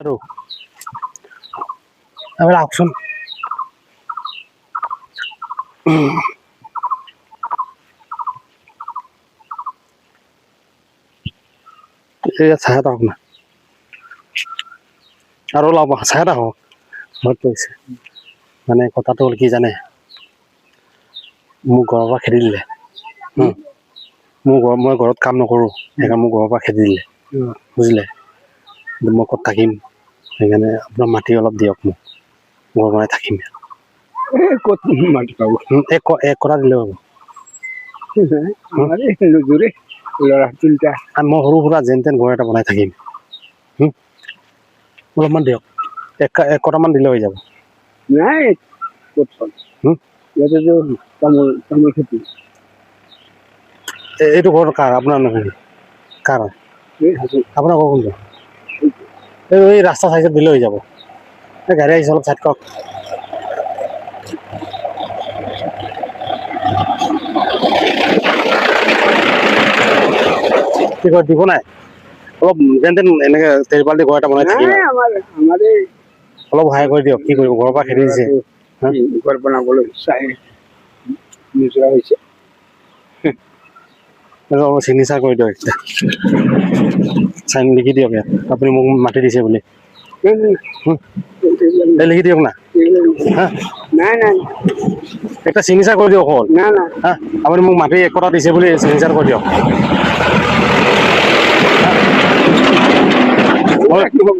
আৰু এবাৰ আহকচোন চাহ এটা হওক না আৰু ওলাব চাহ এটা হওক বহুত পৰিছে মানে কথাটো হ'ল কি জানে মোক ঘৰৰ পৰা খেদি দিলে মই ঘৰত কাম নকৰোঁ সেইকাৰণে মোক ঘৰৰ পৰা খেদি দিলে বুজিলে মই ক'ত থাকিম সেইকাৰণে আপোনাৰ মাটি অলপ দিয়ক মোক ঘৰ বনাই থাকিম ক'ত মাটি পাব এক কটা দিলেও হ'ব ল'ৰা তিনিটা মই সৰু সুৰা যেন তেন ঘৰ এটা বনাই থাকিম অলপমান দিয়ক এক কটামান দিলে হৈ যাব নাই ক'ত পাম ইয়াতেতো তামোল খেতি এইটো ঘৰ কাৰ আপোনাৰ নহয় কাৰ আপোনাৰ ঘৰ কোনটো এই ৰাস্তা চাইডত দিলে হৈ যাব এই গাড়ী আহিছে অলপ চাইড কৰক কি কয় দিব নাই অলপ যেন তেন এনেকে তেৰপাল দি ঘৰ এটা বনাই থাকিম অলপ সহায় কৰি দিয়ক কি কৰিব ঘৰৰ পৰা খেদি দিছে ঘৰ বনাবলৈ চাই নিজৰা হৈছে অলপ চিগনেচাৰ কৰি দিয়ক এতিয়া চাইন লিখি দিয়ক ইয়াত আপুনি মোক মাতি দিছে বুলি লিখি দিয়ক না হা নাই নাই একটা চিগনেচাৰ কৰি দিয়ক অকল না না হা আপুনি মোক মাটি এক কটা দিছে বুলি চিগনেচাৰ কৰি দিয়ক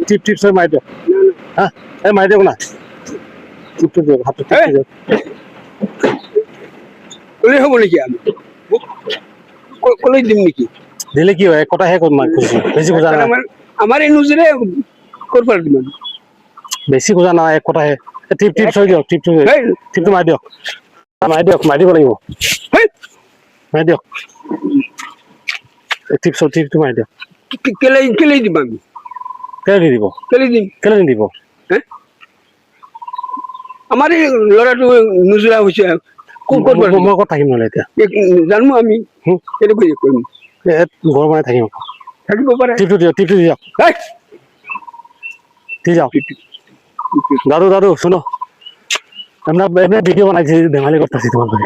টিপ টিপ চৈ মাৰি দিয়ক হা এই মাৰি দিয়ক না টিপ টিপ দিয়ক হাতটো টিপ দিয়ক ক'লে হ'ব নেকি আমি ক'লৈ দিম নেকি দিলে কি হয় এক কটাহে ক'ত মাৰি খুজিছোঁ বেছি খোজা নাই আমাৰ এই নোজোৰে ক'ৰ পৰা দিম বেছি খোজা নাই এক কটাহে টিপ টিপ চৈ দিয়ক টিপটো মাৰি দিয়ক মাৰি দিব লাগিব মাৰি দিয়ক টিপটো মাৰি দিয়ক কেলে দিম আমি কেলে নিদিব কেলে নিদিব আমাৰ এই ল'ৰাটো নোজোৰা হৈছে মই ক'ত থাকিম নহ'লে এতিয়া জানো আমি কেনেকৈ কৰিম ঘৰ বনাই থাকিম থাকিব পাৰে টিপটো দিয়ক দি যাওক দাদু শুনো আপনাৰ वीडियो बनाई थी धमाली करता थी तुम्हारे